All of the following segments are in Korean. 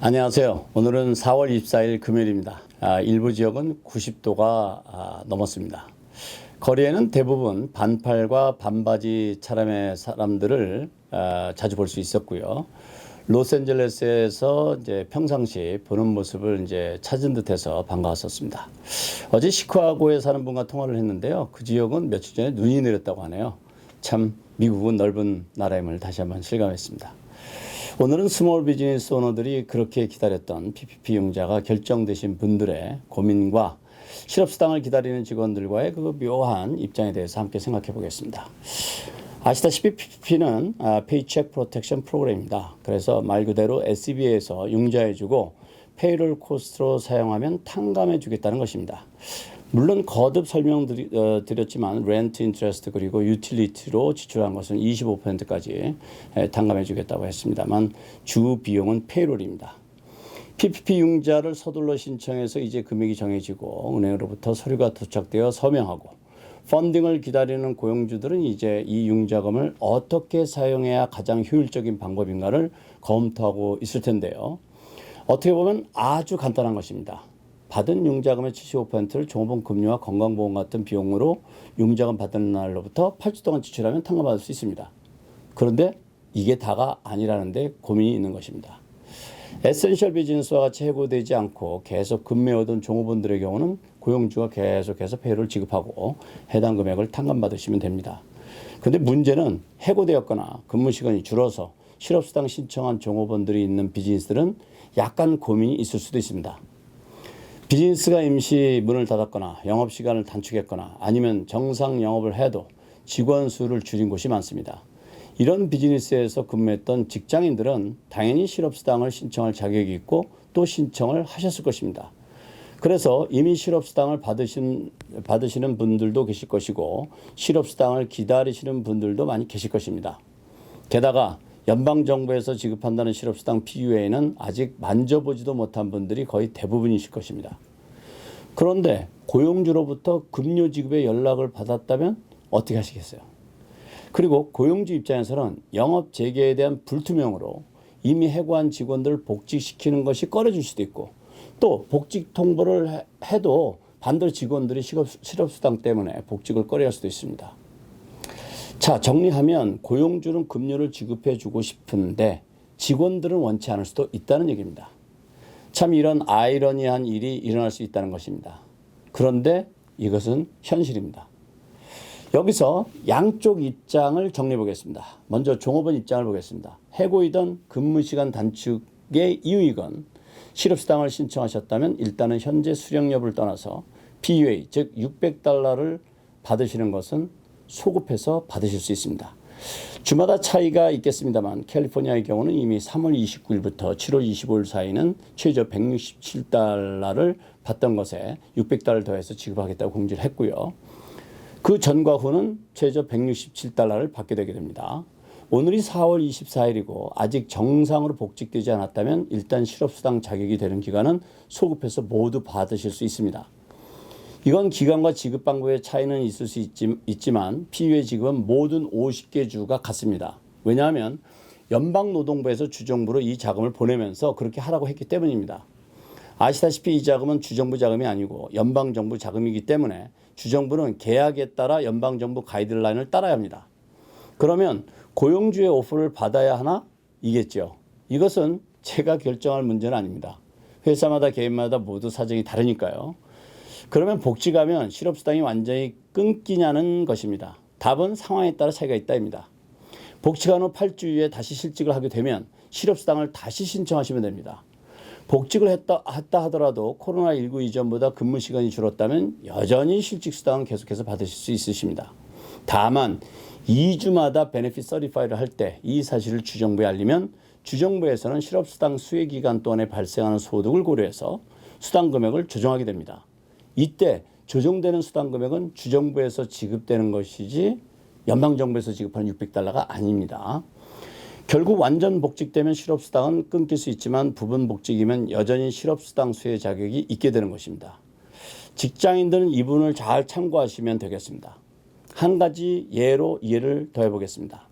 안녕하세요. 오늘은 4월 24일 금요일입니다. 일부 지역은 90도가 넘었습니다. 거리에는 대부분 반팔과 반바지 차림의 사람들을 자주 볼 수 있었고요. 로스앤젤레스에서 이제 평상시 보는 모습을 이제 찾은 듯해서 반가웠었습니다. 어제 시카고에 사는 분과 통화를 했는데요. 그 지역은 며칠 전에 눈이 내렸다고 하네요. 참 미국은 넓은 나라임을 다시 한번 실감했습니다. 오늘은 스몰 비즈니스 오너들이 그렇게 기다렸던 PPP 융자가 결정되신 분들의 고민과 실업수당을 기다리는 직원들과의 그 묘한 입장에 대해서 함께 생각해 보겠습니다. 아시다시피 PPP는 페이첵 프로텍션 프로그램입니다. 그래서 말 그대로 SBA에서 융자해주고 페이롤 코스트로 사용하면 탕감해 주겠다는 것입니다. 물론 거듭 설명드렸지만 렌트 인트레스트 그리고 유틸리티로 지출한 것은 25%까지 탕감해 주겠다고 했습니다만 주 비용은 페이롤입니다. PPP 융자를 서둘러 신청해서 이제 금액이 정해지고 은행으로부터 서류가 도착되어 서명하고 펀딩을 기다리는 고용주들은 이제 이 융자금을 어떻게 사용해야 가장 효율적인 방법인가를 검토하고 있을 텐데요. 어떻게 보면 아주 간단한 것입니다. 받은 융자금의 75%를 종업원 급료와 건강보험 같은 비용으로 융자금 받는 날로부터 8주 동안 지출하면 탕감받을 수 있습니다. 그런데 이게 다가 아니라는데 고민이 있는 것입니다. 에센셜 비즈니스와 같이 해고되지 않고 계속 근무해오던 종업원들의 경우는 고용주가 계속해서 페이를 지급하고 해당 금액을 탕감받으시면 됩니다. 그런데 문제는 해고되었거나 근무 시간이 줄어서 실업수당 신청한 종업원들이 있는 비즈니스들은 약간 고민이 있을 수도 있습니다. 비즈니스가 임시 문을 닫았거나 영업시간을 단축했거나 아니면 정상 영업을 해도 직원 수를 줄인 곳이 많습니다. 이런 비즈니스에서 근무했던 직장인들은 당연히 실업수당을 신청할 자격이 있고 또 신청을 하셨을 것입니다. 그래서 이미 실업수당을 받으시는 분들도 계실 것이고 실업수당을 기다리시는 분들도 많이 계실 것입니다. 게다가 연방정부에서 지급한다는 실업수당 PUA는 아직 만져보지도 못한 분들이 거의 대부분이실 것입니다. 그런데 고용주로부터 급료 지급의 연락을 받았다면 어떻게 하시겠어요? 그리고 고용주 입장에서는 영업 재개에 대한 불투명으로 이미 해고한 직원들을 복직시키는 것이 꺼려질 수도 있고 또 복직 통보를 해도 반대로 직원들이 실업수당 때문에 복직을 꺼려할 수도 있습니다. 자, 정리하면 고용주는 급료를 지급해 주고 싶은데 직원들은 원치 않을 수도 있다는 얘기입니다. 참 이런 아이러니한 일이 일어날 수 있다는 것입니다. 그런데 이것은 현실입니다. 여기서 양쪽 입장을 정리해 보겠습니다. 먼저 종업원 입장을 보겠습니다. 해고이던 근무시간 단축의 이유이건 실업수당을 신청하셨다면 일단은 현재 수령 여부를 떠나서 PUA 즉 $600를 받으시는 것은 소급해서 받으실 수 있습니다. 주마다 차이가 있겠습니다만 캘리포니아의 경우는 이미 3월 29일부터 7월 25일 사이는 최저 $167를 받던 것에 $600 더해서 지급하겠다고 공지를 했고요. 그 전과 후는 최저 $167를 받게 되게 됩니다. 오늘이 4월 24일이고 아직 정상으로 복직되지 않았다면 일단 실업수당 자격이 되는 기간은 소급해서 모두 받으실 수 있습니다. 이건 기간과 지급 방법의 차이는 있을 수 있지만 PUA 지급은 모든 50개 주가 같습니다. 왜냐하면 연방노동부에서 주정부로 이 자금을 보내면서 그렇게 하라고 했기 때문입니다. 아시다시피 이 자금은 주정부 자금이 아니고 연방정부 자금이기 때문에 주정부는 계약에 따라 연방정부 가이드라인을 따라야 합니다. 그러면 고용주의 오퍼를 받아야 하나? 이겠죠. 이것은 제가 결정할 문제는 아닙니다. 회사마다 개인마다 모두 사정이 다르니까요. 그러면 복직하면 실업수당이 완전히 끊기냐는 것입니다. 답은 상황에 따라 차이가 있다입니다. 복직한 후 8주 후에 다시 실직을 하게 되면 실업수당을 다시 신청하시면 됩니다. 복직을 했다 하더라도 코로나19 이전보다 근무 시간이 줄었다면 여전히 실직수당은 계속해서 받으실 수 있으십니다. 다만 2주마다 베네핏 서티파이를 할 때 이 사실을 주정부에 알리면 주정부에서는 실업수당 수혜 기간 동안에 발생하는 소득을 고려해서 수당 금액을 조정하게 됩니다. 이때 조정되는 수당 금액은 주정부에서 지급되는 것이지 연방정부에서 지급하는 $600가 아닙니다. 결국 완전 복직되면 실업수당은 끊길 수 있지만 부분 복직이면 여전히 실업수당 수혜 자격이 있게 되는 것입니다. 직장인들은 이 부분을 잘 참고하시면 되겠습니다. 한 가지 예로 이해를 더해 보겠습니다.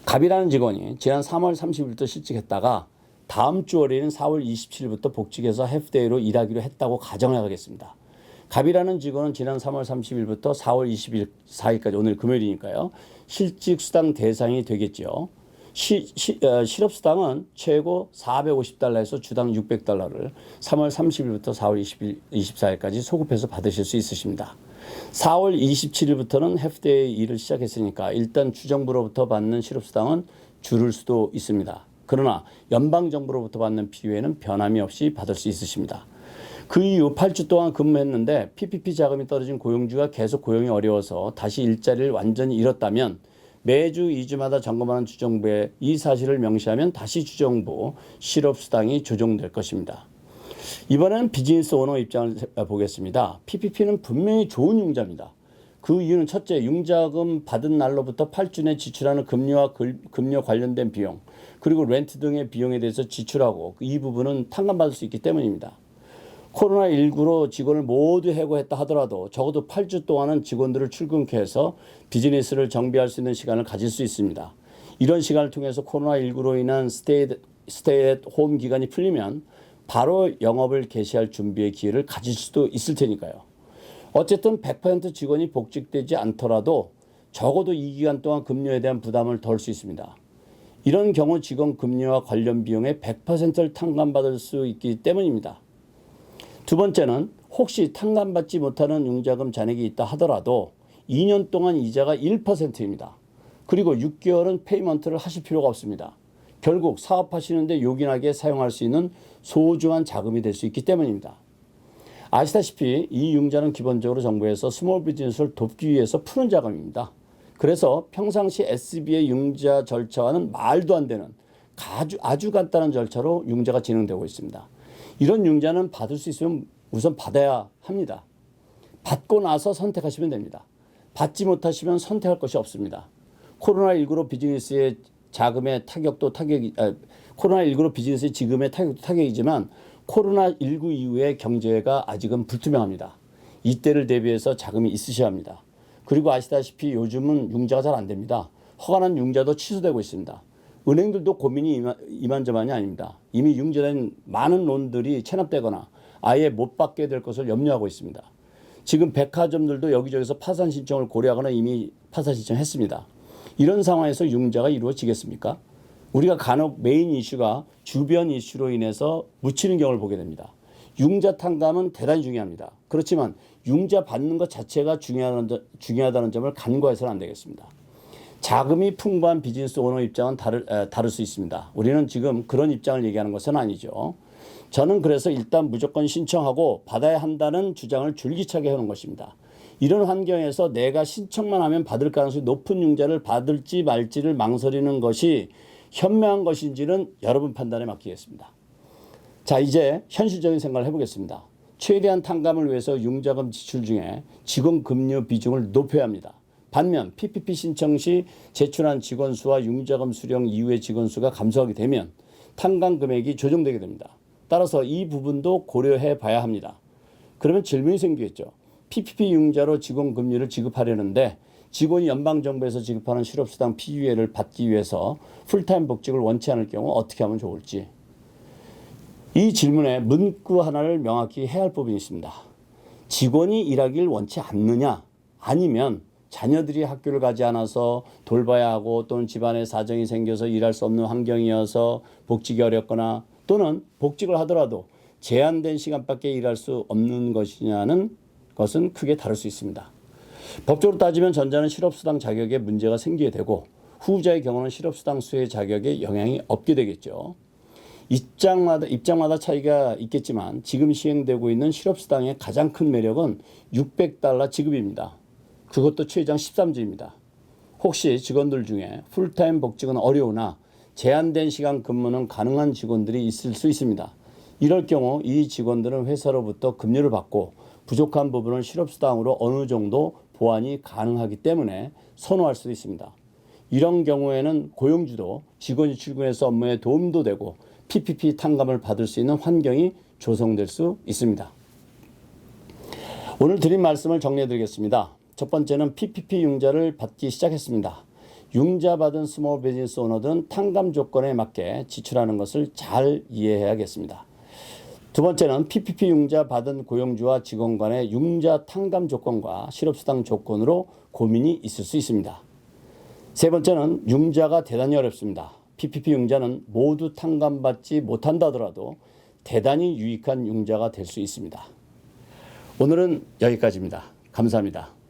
갑이라는 직원이 지난 3월 30일부터 실직했다가 다음 주 월요일인 4월 27일부터 복직해서 해프데이로 일하기로 했다고 가정하겠습니다. 갑이라는 직원은 지난 3월 30일부터 4월 24일까지 오늘 금요일이니까요. 실직수당 대상이 되겠죠. 실업수당은 최고 $450에서 주당 $600를 3월 30일부터 4월 24일까지 소급해서 받으실 수 있으십니다. 4월 27일부터는 해프데이 일을 시작했으니까 일단 주정부로부터 받는 실업수당은 줄을 수도 있습니다. 그러나 연방정부로부터 받는 비유에는 변함이 없이 받을 수 있으십니다. 그 이후 8주 동안 근무했는데 PPP 자금이 떨어진 고용주가 계속 고용이 어려워서 다시 일자리를 완전히 잃었다면 매주 2주마다 점검하는 주정부에 이 사실을 명시하면 다시 주정부 실업수당이 조정될 것입니다. 이번엔 비즈니스 오너 입장을 보겠습니다. PPP는 분명히 좋은 융자입니다. 그 이유는 첫째, 융자금 받은 날로부터 8주 내 지출하는 금리와 금리 관련된 비용, 그리고 렌트 등의 비용에 대해서 지출하고 이 부분은 탕감받을 수 있기 때문입니다. 코로나19로 직원을 모두 해고했다 하더라도 적어도 8주 동안은 직원들을 출근케 해서 비즈니스를 정비할 수 있는 시간을 가질 수 있습니다. 이런 시간을 통해서 코로나19로 인한 스테이 앳 홈 기간이 풀리면 바로 영업을 개시할 준비의 기회를 가질 수도 있을 테니까요. 어쨌든 100% 직원이 복직되지 않더라도 적어도 이 기간 동안 급료에 대한 부담을 덜 수 있습니다. 이런 경우 직원 급료와 관련 비용의 100%를 탕감받을 수 있기 때문입니다. 두 번째는 혹시 탕감받지 못하는 융자금 잔액이 있다 하더라도 2년 동안 이자가 1%입니다. 그리고 6개월은 페이먼트를 하실 필요가 없습니다. 결국 사업하시는데 요긴하게 사용할 수 있는 소중한 자금이 될 수 있기 때문입니다. 아시다시피 이 융자는 기본적으로 정부에서 스몰 비즈니스를 돕기 위해서 푸는 자금입니다. 그래서 평상시 SB의 융자 절차와는 말도 안 되는 아주 간단한 절차로 융자가 진행되고 있습니다. 이런 융자는 받을 수 있으면 우선 받아야 합니다. 받고 나서 선택하시면 됩니다. 받지 못하시면 선택할 것이 없습니다. 코로나19로 비즈니스의 자금의 타격도 코로나19로 비즈니스의 지금의 타격도 타격이지만 코로나19 이후의 경제가 아직은 불투명합니다. 이때를 대비해서 자금이 있으셔야 합니다. 그리고 아시다시피 요즘은 융자가 잘 안 됩니다. 허가난 융자도 취소되고 있습니다. 은행들도 고민이 이만저만이 아닙니다. 이미 융자된 많은 론들이 체납되거나 아예 못 받게 될 것을 염려하고 있습니다. 지금 백화점들도 여기저기서 파산 신청을 고려하거나 이미 파산 신청했습니다. 이런 상황에서 융자가 이루어지겠습니까? 우리가 간혹 메인 이슈가 주변 이슈로 인해서 묻히는 경우를 보게 됩니다. 융자 탕감은 대단히 중요합니다. 그렇지만 융자 받는 것 자체가 중요하다는 점을 간과해서는 안 되겠습니다. 자금이 풍부한 비즈니스 오너 입장은 다를 수 있습니다. 우리는 지금 그런 입장을 얘기하는 것은 아니죠. 저는 그래서 일단 무조건 신청하고 받아야 한다는 주장을 줄기차게 해오는 것입니다. 이런 환경에서 내가 신청만 하면 받을 가능성이 높은 융자를 받을지 말지를 망설이는 것이 현명한 것인지는 여러분 판단에 맡기겠습니다. 자, 이제 현실적인 생각을 해보겠습니다. 최대한 탕감을 위해서 융자금 지출 중에 직원 급료 비중을 높여야 합니다. 반면 PPP 신청 시 제출한 직원 수와 융자금 수령 이후의 직원 수가 감소하게 되면 탕감 금액이 조정되게 됩니다. 따라서 이 부분도 고려해 봐야 합니다. 그러면 질문이 생기겠죠. PPP 융자로 직원 급료를 지급하려는데 직원이 연방정부에서 지급하는 실업수당 피유예를 받기 위해서 풀타임 복직을 원치 않을 경우 어떻게 하면 좋을지. 이 질문에 문구 하나를 명확히 해야 할 부분이 있습니다. 직원이 일하길 원치 않느냐, 아니면 자녀들이 학교를 가지 않아서 돌봐야 하고 또는 집안에 사정이 생겨서 일할 수 없는 환경이어서 복직이 어렵거나 또는 복직을 하더라도 제한된 시간밖에 일할 수 없는 것이냐는 것은 크게 다를 수 있습니다. 법적으로 따지면 전자는 실업수당 자격에 문제가 생기게 되고 후자의 경우는 실업수당 수혜 자격에 영향이 없게 되겠죠. 입장마다 차이가 있겠지만 지금 시행되고 있는 실업수당의 가장 큰 매력은 $600 지급입니다. 그것도 최장 13주입니다. 혹시 직원들 중에 풀타임 복직은 어려우나 제한된 시간 근무는 가능한 직원들이 있을 수 있습니다. 이럴 경우 이 직원들은 회사로부터 급료를 받고 부족한 부분을 실업수당으로 어느 정도 보완이 가능하기 때문에 선호할 수도 있습니다. 이런 경우에는 고용주도 직원이 출근해서 업무에 도움도 되고 PPP 탕감을 받을 수 있는 환경이 조성될 수 있습니다. 오늘 드린 말씀을 정리해 드리겠습니다. 첫 번째는 PPP 융자를 받기 시작했습니다. 융자 받은 스몰 비즈니스 오너들은 탕감 조건에 맞게 지출하는 것을 잘 이해해야겠습니다. 두 번째는 PPP 융자 받은 고용주와 직원 간의 융자 탕감 조건과 실업수당 조건으로 고민이 있을 수 있습니다. 세 번째는 융자가 대단히 어렵습니다. PPP 융자는 모두 탕감받지 못한다 하더라도 대단히 유익한 융자가 될 수 있습니다. 오늘은 여기까지입니다. 감사합니다.